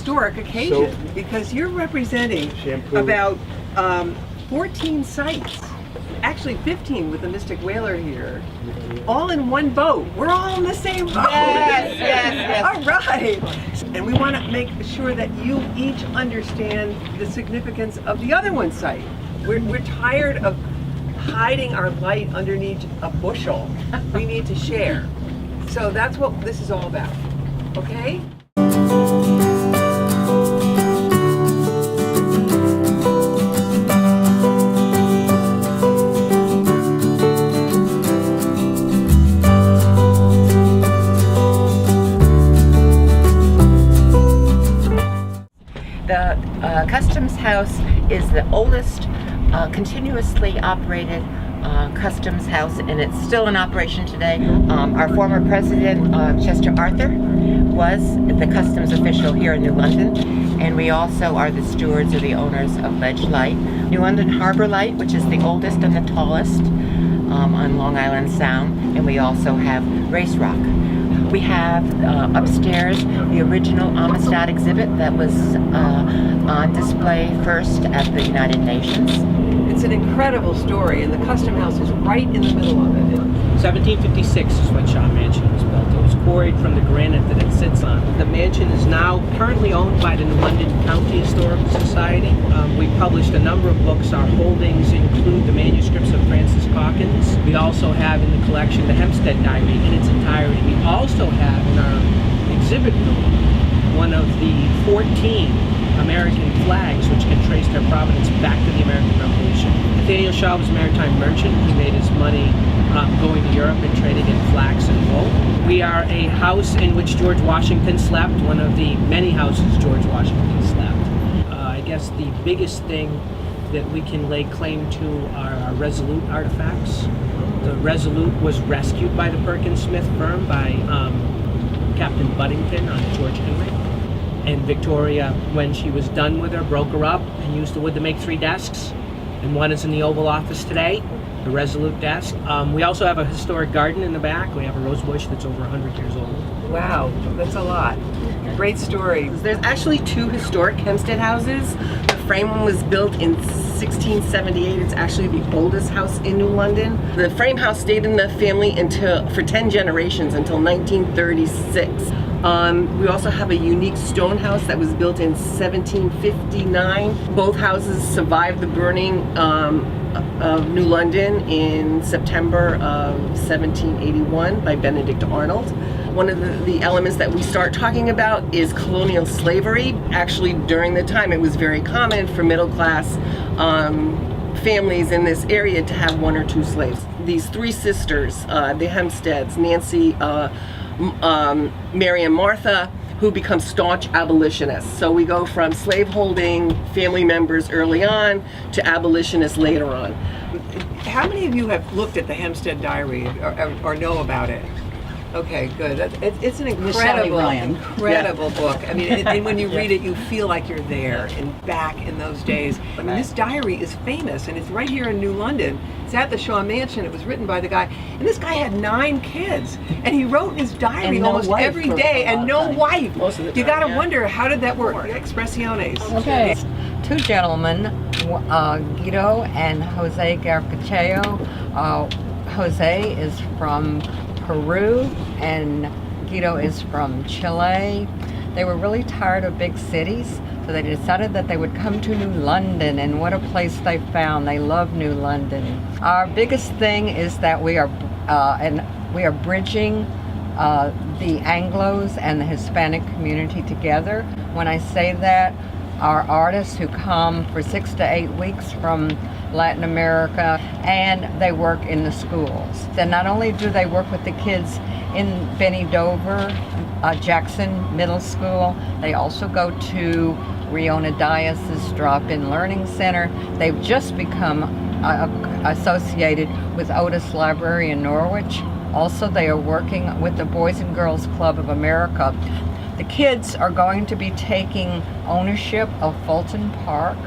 historic occasion because you're representing about 14 sites, actually 15 with the Mystic Whaler here, all in one boat. We're all in the same boat. Yes. All right. And we want to make sure that you each understand the significance of the other one's site. We're tired of hiding our light underneath a bushel. We need to share. So that's what this is all about. Okay? The Customs House is the oldest continuously operated customs house, and it's still in operation today. Our former president, Chester Arthur, was the customs official here in New London, and we also are the stewards or the owners of Ledge Light. New London Harbor Light, which is the oldest and the tallest on Long Island Sound, and we also have Race Rock. We have upstairs the original Amistad exhibit that was on display first at the United Nations. It's an incredible story, and the Custom House is right in the middle of it. 1756 is when Shaw Mansion was built. It was quarried from the granite that it sits on. The mansion is now currently owned by the New London County Historical Society. We published a number of books. Our holdings include the manuscripts of Francis Calkins. We also have in the collection the Hempsted Diary in its entirety. We also have in our exhibit room one of the 14 American flags which can trace their provenance back to the American Revolution. Nathaniel Shaw was a maritime merchant. He made his money going to Europe and trading in flax and wool. We are a house in which George Washington slept, one of the many houses George Washington slept. I guess the biggest thing that we can lay claim to are our Resolute artifacts. The Resolute was rescued by the Perkins Smith firm by Captain Buddington on the George Henry. And Victoria, when she was done with her, broke her up and used the wood to make 3 desks. And one is in the Oval Office today, the Resolute desk. We also have a historic garden in the back. We have a rose bush that's over 100 years old. Wow, that's a lot. Great story. There's actually 2 historic Hempsted houses. The frame one was built in 1678. It's actually the oldest house in New London. The frame house stayed in the family for 10 generations until 1936. We also have a unique stone house that was built in 1759. Both houses survived the burning of New London in September of 1781 by Benedict Arnold. One of the elements that we start talking about is colonial slavery. Actually, during the time, it was very common for middle class families in this area to have 1 or 2 slaves. These 3 sisters, the Hempsteds, Nancy, Mary and Martha, who become staunch abolitionists. So we go from slaveholding family members early on to abolitionists later on. How many of you have looked at the Hempsted Diary or know about it? Okay, good. It's an incredible book. I mean, and when you read it, you feel like you're there and back in those days. I mean, this diary is famous, and it's right here in New London. It's at the Shaw Mansion. It was written by the guy, and this guy had 9 kids, and he wrote in his diary almost every day, and no wife. You got to wonder, how did that work? Expressiones. Okay. 2 gentlemen, Guido and Jose Garcacheo. Jose is from Peru and Guido is from Chile. They were really tired of big cities, so they decided that they would come to New London, and what a place they found. They love New London. Our biggest thing is that we are bridging the Anglos and the Hispanic community together. When I say that, our artists who come for 6 to 8 weeks from Latin America, and they work in the schools. Then not only do they work with the kids in Benny Dover, Jackson Middle School, they also go to Riona Dias's Drop-In Learning Center. They've just become associated with Otis Library in Norwich. Also, they are working with the Boys and Girls Club of America. The kids are going to be taking ownership of Fulton Park.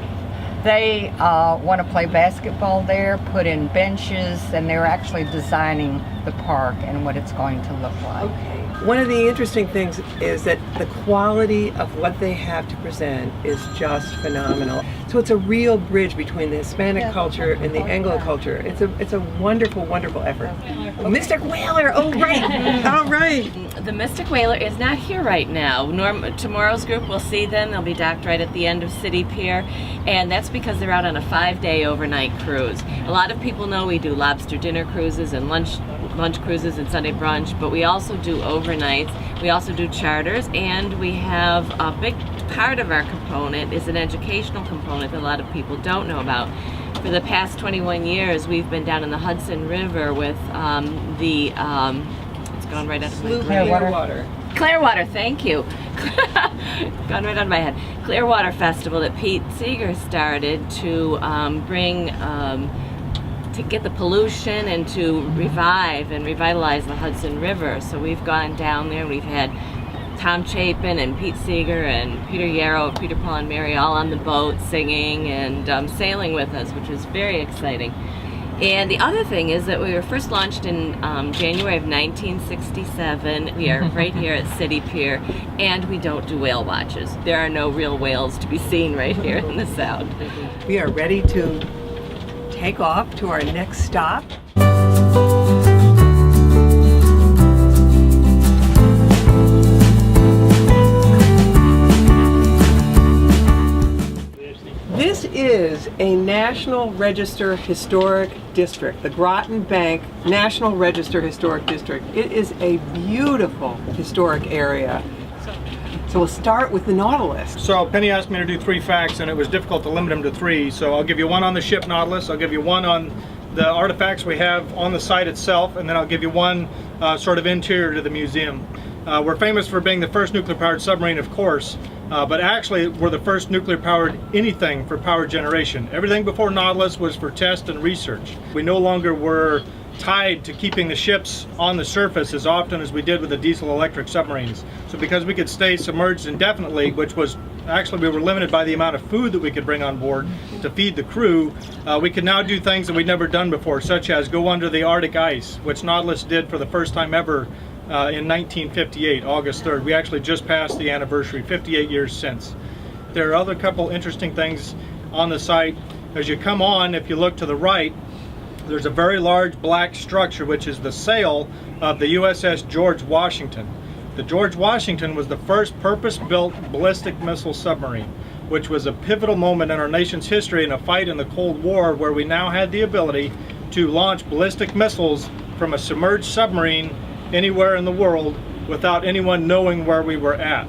They want to play basketball there, put in benches, and they're actually designing the park and what it's going to look like. Okay. One of the interesting things is that the quality of what they have to present is just phenomenal. So it's a real bridge between the Hispanic culture and the Anglo culture. It's a wonderful, wonderful effort. Mystic Whaler, oh right, all right. The Mystic Whaler is not here right now. Tomorrow's group will see them. They'll be docked right at the end of City Pier, and that's because they're out on a 5-day overnight cruise. A lot of people know we do lobster dinner cruises and lunch cruises and Sunday brunch, but we also do overnights. We also do charters, and we have a big part of our component is an educational component that a lot of people don't know about. For the past 21 years, we've been down in the Hudson River with it's gone right out of my brain. Clearwater. Clearwater, thank you. Gone right out of my head. Clearwater Festival that Pete Seeger started to bring, to get the pollution and to revive and revitalize the Hudson River. So we've gone down there. We've had Tom Chapin and Pete Seeger and Peter Yarrow, Peter, Paul, and Mary all on the boat singing and sailing with us, which was very exciting. And the other thing is that we were first launched in January of 1967. We are right here at City Pier, and we don't do whale watches. There are no real whales to be seen right here in the Sound. We are ready to take off to our next stop. This is a National Register Historic District, the Groton Bank National Register Historic District. It is a beautiful historic area. So we'll start with the Nautilus. So Penny asked me to do 3 facts, and it was difficult to limit them to 3. So I'll give you one on the ship Nautilus, I'll give you one on the artifacts we have on the site itself, and then I'll give you one sort of interior to the museum. We're famous for being the first nuclear-powered submarine, of course, but actually we're the first nuclear-powered anything for power generation. Everything before Nautilus was for test and research. We no longer were tied to keeping the ships on the surface as often as we did with the diesel-electric submarines. So because we could stay submerged indefinitely, which was actually we were limited by the amount of food that we could bring on board to feed the crew, we could now do things that we'd never done before, such as go under the Arctic ice, which Nautilus did for the first time ever in 1958, August 3rd. We actually just passed the anniversary, 58 years since. There are other couple interesting things on the site. As you come on, if you look to the right, there's a very large black structure which is the sail of the USS George Washington. The George Washington was the first purpose-built ballistic missile submarine, which was a pivotal moment in our nation's history in a fight in the Cold War where we now had the ability to launch ballistic missiles from a submerged submarine anywhere in the world without anyone knowing where we were at.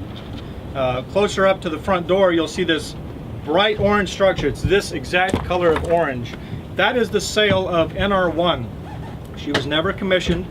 Closer up to the front door, you'll see this bright orange structure. It's this exact color of orange. That is the sail of NR-1. She was never commissioned.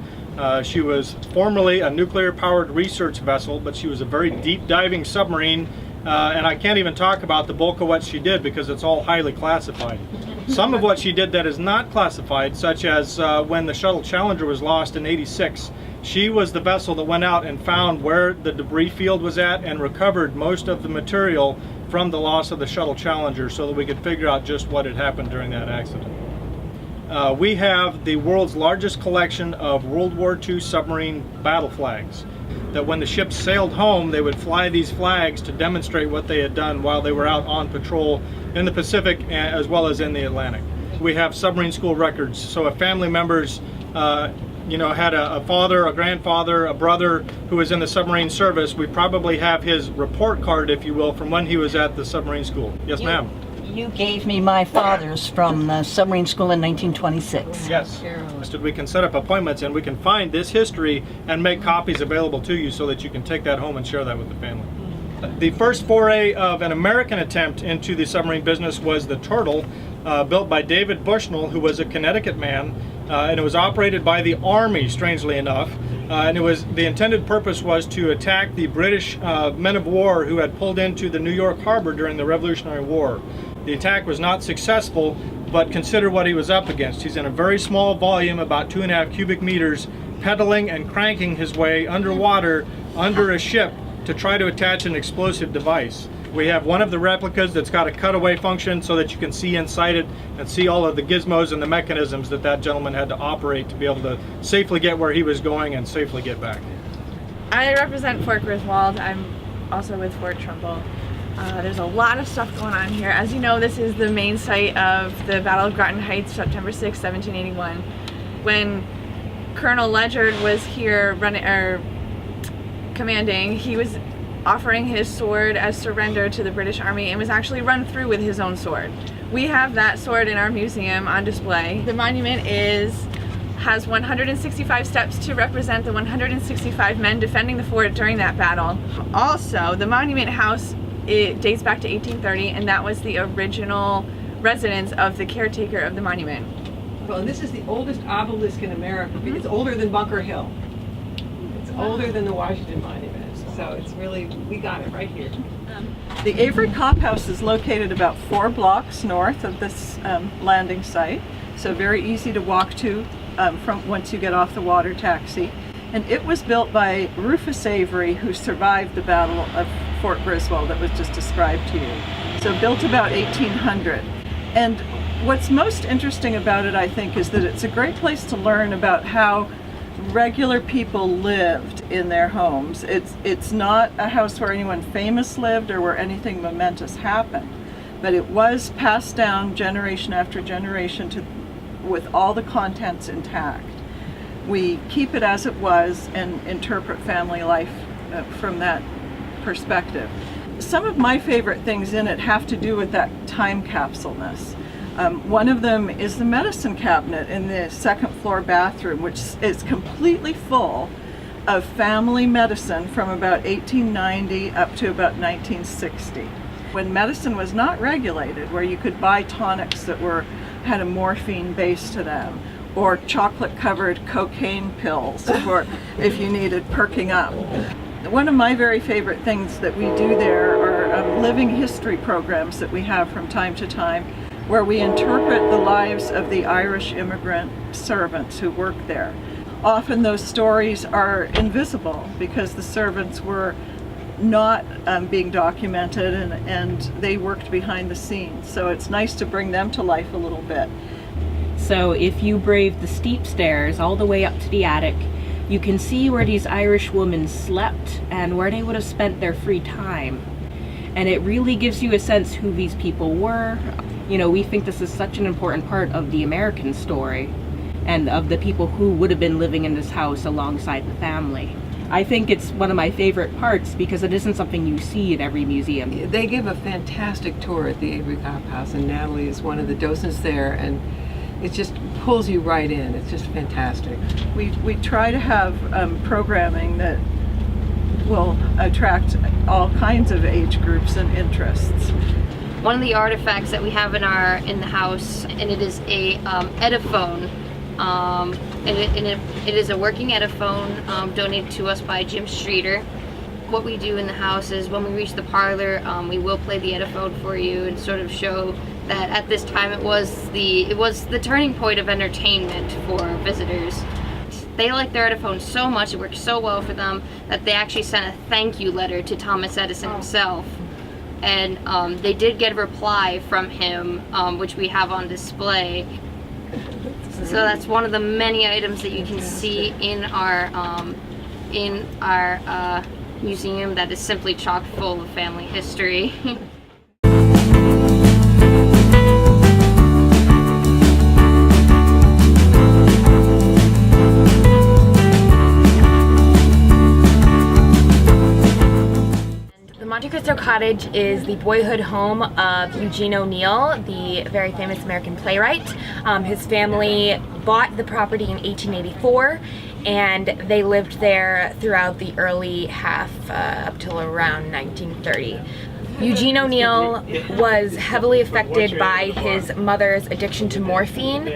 She was formerly a nuclear-powered research vessel, but she was a very deep-diving submarine, and I can't even talk about the bulk of what she did because it's all highly classified. Some of what she did that is not classified, such as when the Shuttle Challenger was lost in '86, she was the vessel that went out and found where the debris field was at and recovered most of the material from the loss of the Shuttle Challenger so that we could figure out just what had happened during that accident. We have the world's largest collection of World War II submarine battle flags. That when the ships sailed home, they would fly these flags to demonstrate what they had done while they were out on patrol in the Pacific as well as in the Atlantic. We have submarine school records, so if family members had a father, a grandfather, a brother who was in the submarine service, we probably have his report card, if you will, from when he was at the submarine school. Yes, ma'am. You gave me my father's from the submarine school in 1926. Yes. We can set up appointments and we can find this history and make copies available to you so that you can take that home and share that with the family. The first foray of an American attempt into the submarine business was the Turtle, built by David Bushnell, who was a Connecticut man, and it was operated by the Army, strangely enough. And the intended purpose was to attack the British men of war who had pulled into the New York harbor during the Revolutionary War. The attack was not successful, but consider what he was up against. He's in a very small volume, about 2.5 cubic meters, pedaling and cranking his way underwater under a ship to try to attach an explosive device. We have one of the replicas that's got a cutaway function so that you can see inside it and see all of the gizmos and the mechanisms that that gentleman had to operate to be able to safely get where he was going and safely get back. I represent Fort Griswold. I'm also with Fort Trumbull. There's a lot of stuff going on here. As you know, this is the main site of the Battle of Groton Heights, September 6, 1781. When Colonel Ledyard was here commanding, he was offering his sword as surrender to the British Army and was actually run through with his own sword. We have that sword in our museum on display. The monument has 165 steps to represent the 165 men defending the fort during that battle. Also, the monument house, it dates back to 1830, and that was the original residence of the caretaker of the monument. Well, and this is the oldest obelisk in America. It's older than Bunker Hill. It's older than the Washington Monument. So it's really, we got it right here. The Avery-Copp house is located about 4 blocks north of this landing site, so very easy to walk to from once you get off the water taxi. And it was built by Rufus Avery, who survived the Battle of Fort Griswold that was just described to you. So built about 1800. And what's most interesting about it, I think, is that it's a great place to learn about how regular people lived in their homes. It's not a house where anyone famous lived or where anything momentous happened, but it was passed down generation after generation with all the contents intact. We keep it as it was and interpret family life from that perspective. Some of my favorite things in it have to do with that time capsule-ness. One of them is the medicine cabinet in the second floor bathroom, which is completely full of family medicine from about 1890 up to about 1960. When medicine was not regulated, where you could buy tonics that had a morphine base to them, or chocolate-covered cocaine pills for if you needed perking up. One of my very favorite things that we do there are living history programs that we have from time to time, where we interpret the lives of the Irish immigrant servants who work there. Often those stories are invisible because the servants were not being documented and they worked behind the scenes. So it's nice to bring them to life a little bit. So if you brave the steep stairs all the way up to the attic, you can see where these Irish women slept and where they would have spent their free time. And it really gives you a sense who these people were. You know, we think this is such an important part of the American story and of the people who would have been living in this house alongside the family. I think it's one of my favorite parts because it isn't something you see at every museum. They give a fantastic tour at the Avery-Copp house, and Natalie is one of the docents there, and it just pulls you right in. It's just fantastic. We try to have programming that will attract all kinds of age groups and interests. One of the artifacts that we have in the house, and it is a Ediphone. It is a working Ediphone donated to us by Jim Streeter. What we do in the house is when we reach the parlor, we will play the Ediphone for you and sort of show that at this time it was the turning point of entertainment for visitors. They like their Ediphone so much, it worked so well for them, that they actually sent a thank you letter to Thomas Edison himself. And they did get a reply from him, which we have on display. So that's one of the many items that you can see in our museum that is simply chock full of family history. Monte Cristo Cottage is the boyhood home of Eugene O'Neill, the very famous American playwright. His family bought the property in 1884 and they lived there throughout the early half up till around 1930. Eugene O'Neill was heavily affected by his mother's addiction to morphine,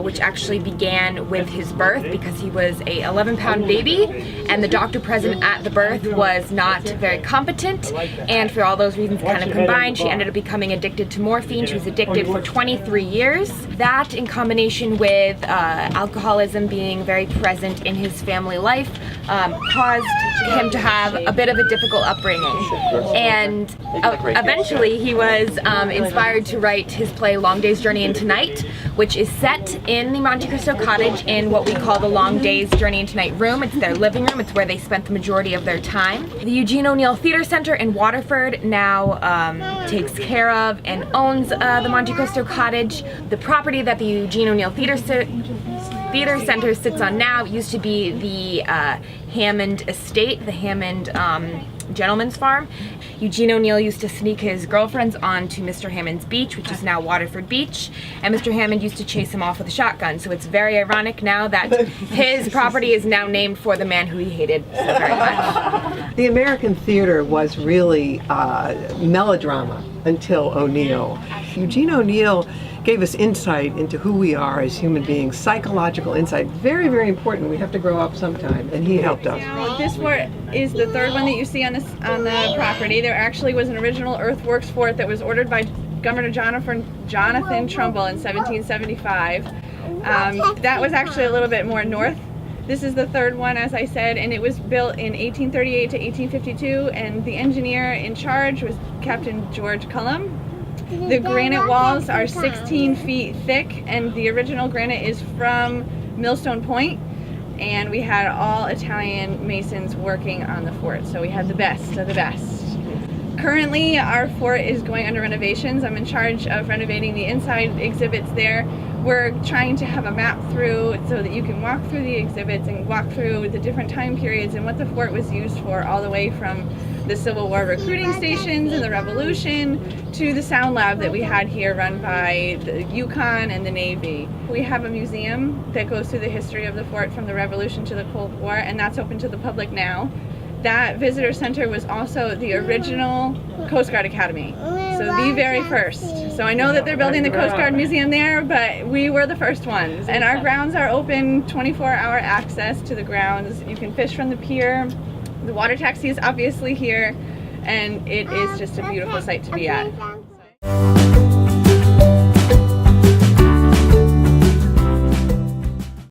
which actually began with his birth because he was a 11-pound baby and the doctor present at the birth was not very competent, and for all those reasons kind of combined, she ended up becoming addicted to morphine. She was addicted for 23 years. That, in combination with alcoholism being very present in his family life, caused him to have a bit of a difficult upbringing. And Eventually, he was inspired to write his play Long Day's Journey into Night, which is set in the Monte Cristo Cottage in what we call the Long Day's Journey into Night room. It's their living room. It's where they spent the majority of their time. The Eugene O'Neill Theater Center in Waterford now takes care of and owns the Monte Cristo Cottage. The property that the Eugene O'Neill Theater Center sits on now used to be the Hammond estate, the Hammond gentleman's farm. Eugene O'Neill used to sneak his girlfriends onto Mr. Hammond's beach, which is now Waterford Beach, and Mr. Hammond used to chase him off with a shotgun. So it's very ironic now that his property is now named for the man who he hated so very much. The American theater was really melodrama until O'Neill. Eugene O'Neill gave us insight into who we are as human beings, psychological insight. Very, very important. We have to grow up sometime, and he helped us. Now, this fort is the third one that you see on the property. There actually was an original earthworks fort that was ordered by Governor Jonathan Trumbull in 1775. That was actually a little bit more north. This is the third one, as I said, and it was built in 1838 to 1852, and the engineer in charge was Captain George Cullum. The granite walls are 16 feet thick, and the original granite is from Millstone Point, and we had all Italian masons working on the fort, so we had the best of the best. Currently, our fort is going under renovations. I'm in charge of renovating the inside exhibits there. We're trying to have a map through so that you can walk through the exhibits and walk through the different time periods and what the fort was used for, all the way from the Civil War recruiting stations and the Revolution to the sound lab that we had here run by the Yukon and the Navy. We have a museum that goes through the history of the fort from the Revolution to the Cold War, and that's open to the public now. That visitor center was also the original Coast Guard Academy, so the very first. So I know that they're building the Coast Guard Museum there, but we were the first ones. And our grounds are open, 24-hour access to the grounds. You can fish from the pier. The water taxi is obviously here, and it is just a beautiful sight to be at.